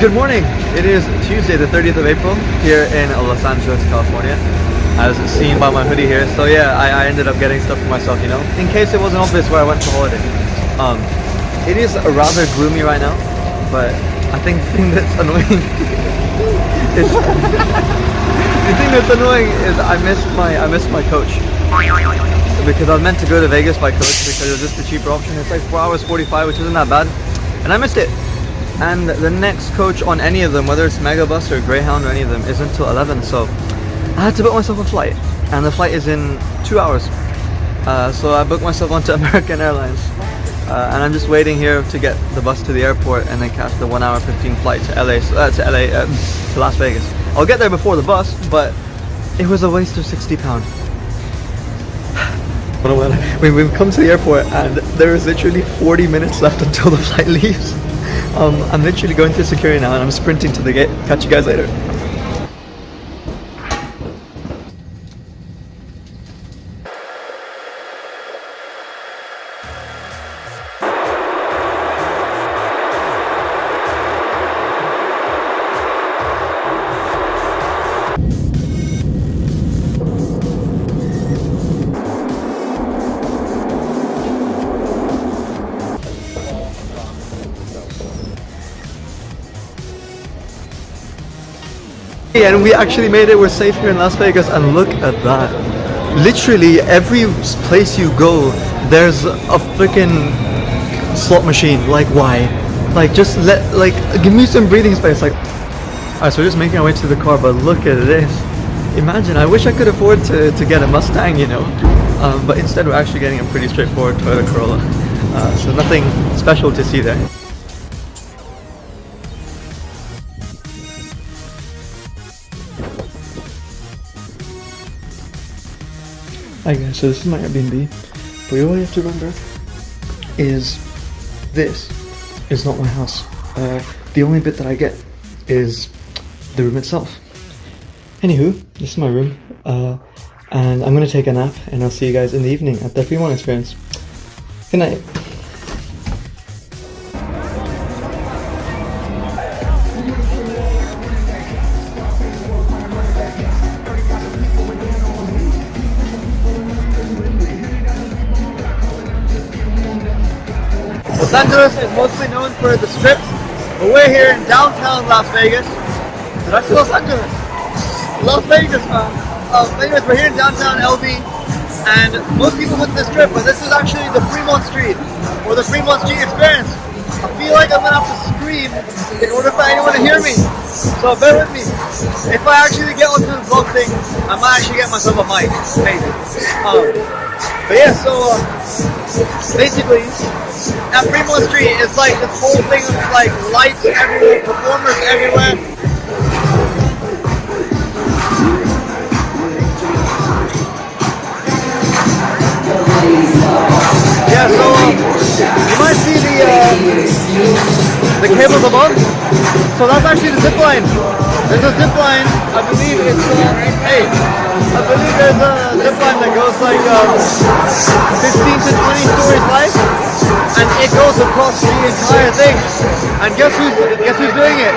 Good morning. It is Tuesday, the 30th of April, here in Los Angeles, California. As seen by my hoodie here. So yeah, I ended up getting stuff for myself, you know, in case it wasn't obvious where I went for holiday. It is rather gloomy right now, but I think the thing that's annoying is the thing that's annoying is I missed my coach because I was meant to go to Vegas by coach because it was just the cheaper option. It's like 4 hours 45, which isn't that bad, and I missed it. And the next coach on any of them, whether it's Megabus or Greyhound or any of them, isn't until 11. So I had to book myself a flight, and the flight is in 2 hours. So I booked myself onto American Airlines, and I'm just waiting here to get the bus to the airport and then catch the 1 hour 15 flight to to Las Vegas. I'll get there before the bus, but it was a waste of £60. We've come to the airport and there is literally 40 minutes left until the flight leaves. I'm literally going through security now and I'm sprinting to the gate. Catch you guys later. And we actually made it. We're safe here in Las Vegas, and look at that. Literally every place you go, there's a freaking slot machine. Like, why? Like, just give me some breathing space. Like, alright, so we're just making our way to the car, but look at this. Imagine, I wish I could afford to get a Mustang, you know, but instead we're actually getting a pretty straightforward Toyota Corolla. So nothing special to see there. Hi guys, so this is my Airbnb, but all you have to remember is this is not my house. The only bit that I get is the room itself. Anywho, this is my room, and I'm gonna take a nap, and I'll see you guys in the evening at the Fremont Experience. Good night. Los Angeles is mostly known for the Strip, but we're here in downtown Las Vegas. Did I say Los Angeles? Las Vegas, man. Anyways, we're here in downtown LV, and most people look at the Strip, but this is actually the Fremont Street, or the Fremont Street Experience. I feel like I'm gonna have to scream in order for anyone to hear me, so bear with me. If I actually get onto the vlog thing, I might actually get myself a mic, maybe. But yeah, so basically, at Fremont Street, it's like this whole thing of like lights everywhere, performers everywhere. Yeah, so you might see the cables above. So that's actually the zip line. There's a zip line. I believe it's I believe there's a zip line that goes like 15 to 20 stories high, and it goes across the entire thing. And guess who's doing it?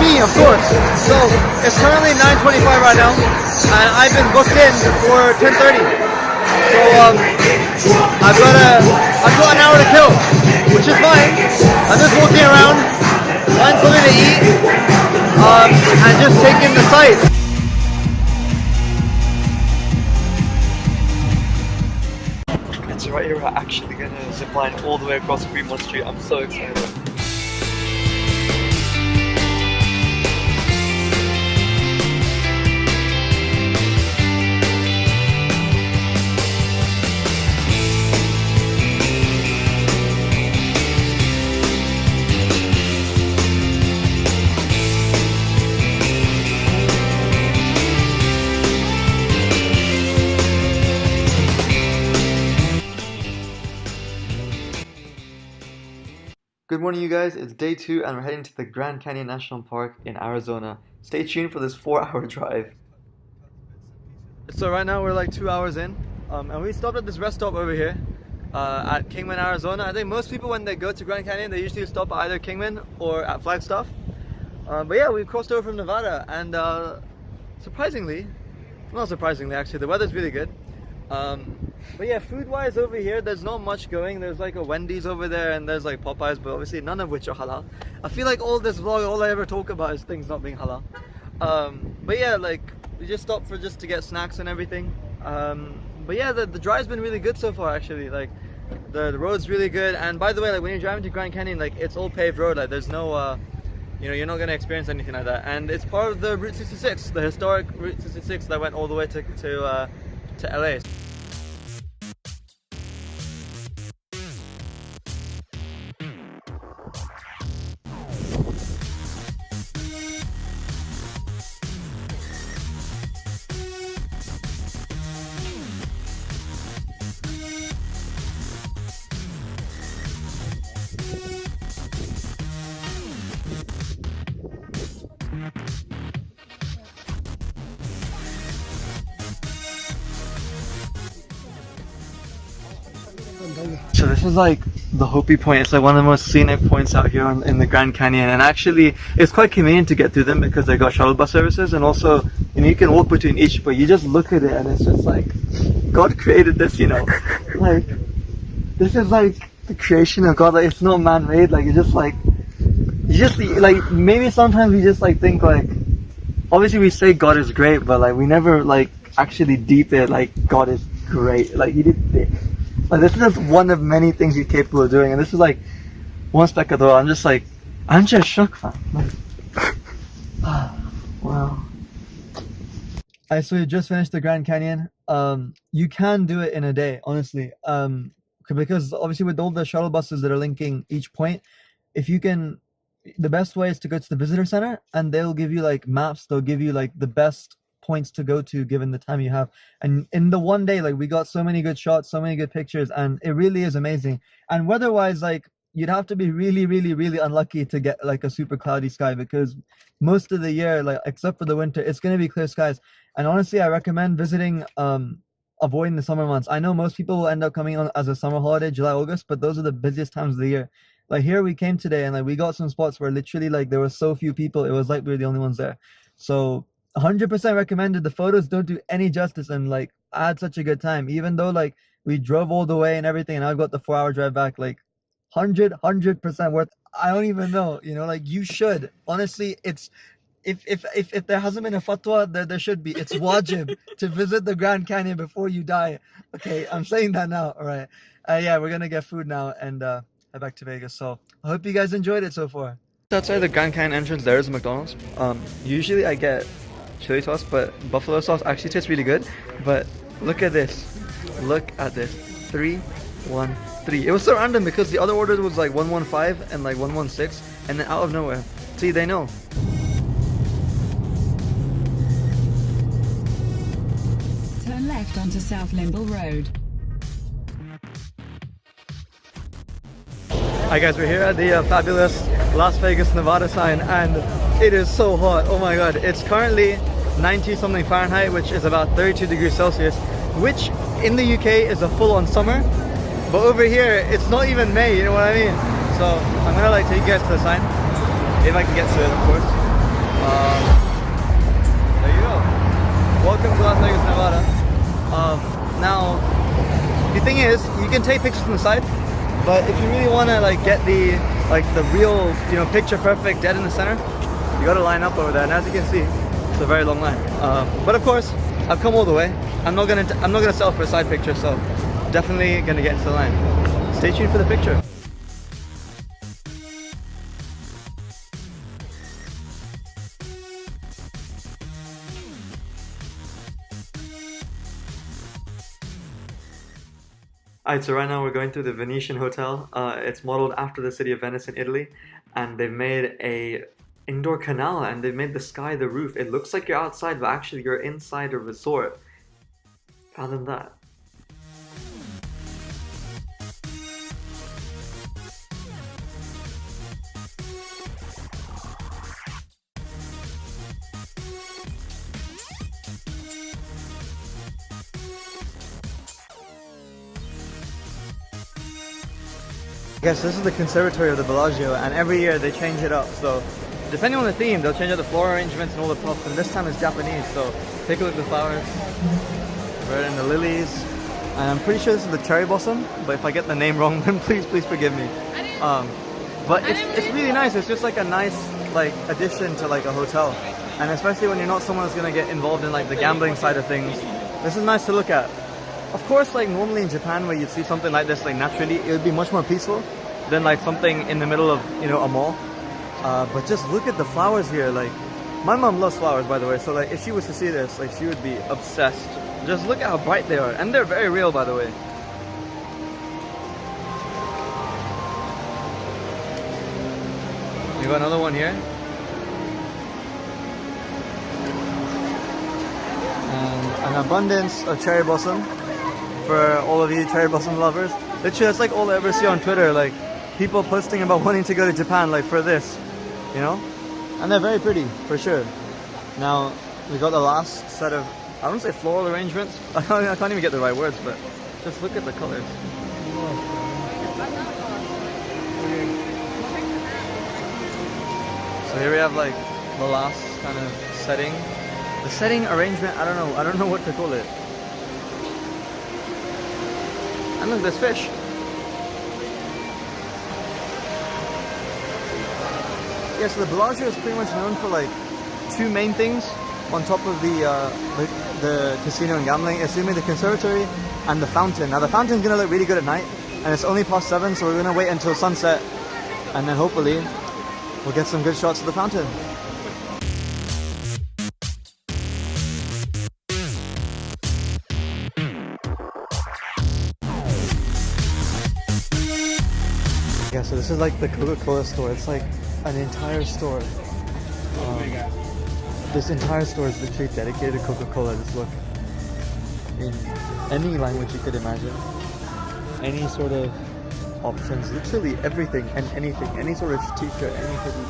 Me, of course. So it's currently 9:25 right now, and I've been booked in for 10:30. So I've got an hour to kill, which is fine. I'm just walking around, find something to eat, and just take in the sights. And so right here we're actually gonna zipline all the way across Fremont Street. I'm so excited. Good morning, you guys. It's day 2 and we're heading to the Grand Canyon National Park in Arizona. Stay tuned for this 4-hour drive. So right now we're like 2 hours in, and we stopped at this rest stop over here at Kingman, Arizona. I think most people when they go to Grand Canyon, they usually stop at either Kingman or at Flagstaff. But yeah, we crossed over from Nevada, and surprisingly, not surprisingly actually, the weather's really good. But yeah, food-wise over here, there's not much going. There's like a Wendy's over there, and there's like Popeyes, but obviously none of which are halal. I feel like all this vlog, all I ever talk about is things not being halal. But yeah, like we just stopped for just to get snacks and everything. But yeah, the drive's been really good so far actually. Like the road's really good, and by the way, like when you're driving to Grand Canyon, like it's all paved road. Like there's no you know, you're not going to experience anything like that, and it's part of the Route 66, the historic Route 66 that went all the way to LA. So this is like the Hopi Point. It's like one of the most scenic points out here in the Grand Canyon, and actually it's quite convenient to get through them because they got shuttle bus services, and also, you know, you can walk between each, but you just look at it and it's just like God created this, you know. Like this is like the creation of God. Like it's not man-made. Like it's just like you just like maybe sometimes we just like think like obviously we say God is great, but like we never like actually deep it like God is great. Like he did this. Like this is just one of many things he's capable of doing, and this is like one speck of the world. I'm just shook, man. Like, wow. So we just finished the Grand Canyon. You can do it in a day, honestly. Because obviously with all the shuttle buses that are linking each point, if you can, the best way is to go to the visitor center, and they'll give you like maps. They'll give you like the best points to go to given the time you have, and in the one day, like we got so many good shots, so many good pictures, and it really is amazing. And weather-wise, like you'd have to be really, really, really unlucky to get like a super cloudy sky, because most of the year, like except for the winter, it's going to be clear skies. And honestly, I recommend visiting, avoiding the summer months. I know most people will end up coming on as a summer holiday, July, August, but those are the busiest times of the year. Like here we came today, and like we got some spots where literally like there were so few people, it was like we were the only ones there. So 100% recommended. The photos don't do any justice, and like I had such a good time, even though like we drove all the way and everything, and I've got the 4-hour drive back. Like 100% worth. I don't even know, you know, like you should honestly. It's if there hasn't been a fatwa, there should be. It's wajib to visit the Grand Canyon before you die. Okay, I'm saying that now. All right. Yeah, we're gonna get food now and head back to Vegas. So I hope you guys enjoyed it so far. Outside the Grand Canyon entrance, there is a McDonald's. Usually I get chili sauce, but buffalo sauce actually tastes really good. But look at this. Look at this. 313. It was so random because the other order was like 115 and like 116, and then out of nowhere. See, they know. Turn left onto South Limble Road. Hi guys, we're here at the fabulous Las Vegas, Nevada sign, and it is so hot. Oh my god, it's currently 90 something Fahrenheit, which is about 32 degrees Celsius, which in the UK is a full-on summer, but over here it's not even May, you know what I mean? So I'm gonna like take you guys to the sign, if I can get to it, of course. There you go. Welcome to Las Vegas, Nevada. Now the thing is, you can take pictures from the side, but if you really want to like get the real, you know, picture perfect dead in the center, you gotta line up over there, and as you can see, it's a very long line. But of course, I've come all the way. I'm not gonna settle for a side picture, so definitely gonna get into the line. Stay tuned for the picture. Alright, so right now we're going through the Venetian Hotel. It's modeled after the city of Venice in Italy, and they've made a indoor canal, and they've made the sky the roof. It looks like you're outside, but actually you're inside a resort. Fathom that. I guess this is the conservatory of the Bellagio, and every year they change it up, so depending on the theme, they'll change out the floral arrangements and all the props, and this time it's Japanese, so take a look at the flowers. We're in the lilies, and I'm pretty sure this is the cherry blossom, but if I get the name wrong, then please forgive me. But it's really nice. It's just like a nice like addition to like a hotel, and especially when you're not someone who's gonna get involved in like the gambling side of things, this is nice to look at. Of course, like normally in Japan where you'd see something like this, like naturally, it would be much more peaceful than like something in the middle of, you know, a mall. But just look at the flowers here. Like, my mom loves flowers, by the way, so like if she was to see this, like she would be obsessed. Just look at how bright they are, and they're very real, by the way. We got another one here. And an abundance of cherry blossom for all of you cherry blossom lovers. Literally, that's like all I ever see on Twitter, like people posting about wanting to go to Japan like for this, you know? And they're very pretty, for sure. Now, we got the last set of, I don't say floral arrangements, I can't even get the right words, but just look at the colors. So here we have like the last kind of setting. The setting arrangement, I don't know what to call it. And look, there's fish. Yeah, so the Bellagio is pretty much known for like two main things on top of the casino and gambling. It's the conservatory and the fountain. Now the fountain's gonna look really good at night, and it's only past 7, so we're gonna wait until sunset, and then hopefully we'll get some good shots of the fountain. Yeah, so this is like the Coca-Cola store. It's like an entire store. This entire store is literally dedicated to Coca-Cola. Just look. In any language you could imagine. Any sort of options. Literally everything and anything. Any sort of t-shirt, any hoodie,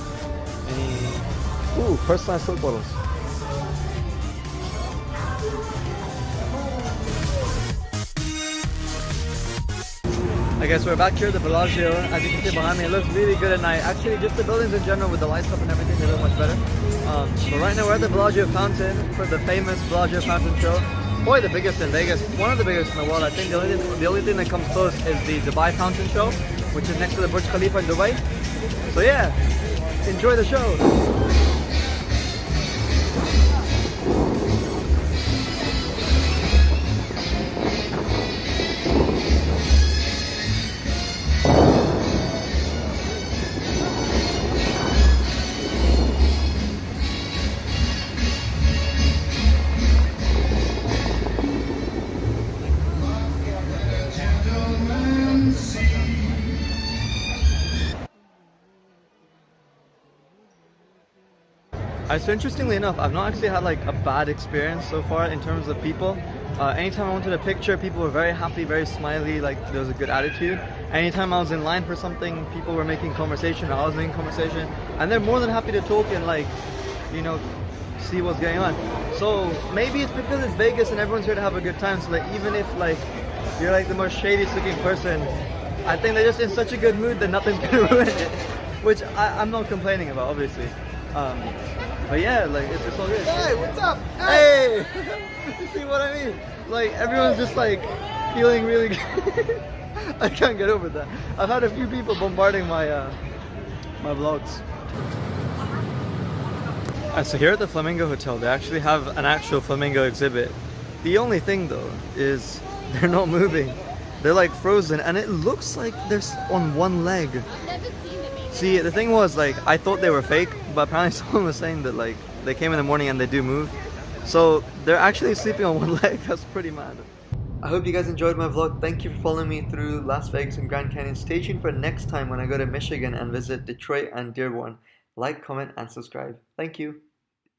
any... Ooh, personalized Coke bottles. I guess we're back here at the Bellagio. As you can see behind me, it looks really good at night. Actually, just the buildings in general with the lights up and everything, they look much better. But right now we're at the Bellagio Fountain for the famous Bellagio Fountain show. Probably the biggest in Vegas, one of the biggest in the world. I think the only thing that comes close is the Dubai Fountain show, which is next to the Burj Khalifa in Dubai. So yeah, enjoy the show. So interestingly enough, I've not actually had like a bad experience so far in terms of people. Anytime I wanted a picture, people were very happy, very smiley, like there was a good attitude. Anytime I was in line for something, people were making conversation, or I was making conversation, and they're more than happy to talk and like, you know, see what's going on. So maybe it's because it's Vegas and everyone's here to have a good time, so like even if like you're like the most shadiest looking person, I think they're just in such a good mood that nothing's gonna ruin it, which I'm not complaining about, obviously. But yeah, like it's all good. Hey, what's up? Hey! You see what I mean? Like everyone's just like feeling really good. I can't get over that. I've had a few people bombarding my my vlogs. Alright, so here at the Flamingo Hotel, they actually have an actual flamingo exhibit. The only thing though is they're not moving. They're like frozen, and it looks like they're on one leg. See, the thing was, like, I thought they were fake, but apparently someone was saying that, like, they came in the morning and they do move. So, they're actually sleeping on one leg. That's pretty mad. I hope you guys enjoyed my vlog. Thank you for following me through Las Vegas and Grand Canyon. Stay tuned for next time when I go to Michigan and visit Detroit and Dearborn. Like, comment, and subscribe. Thank you.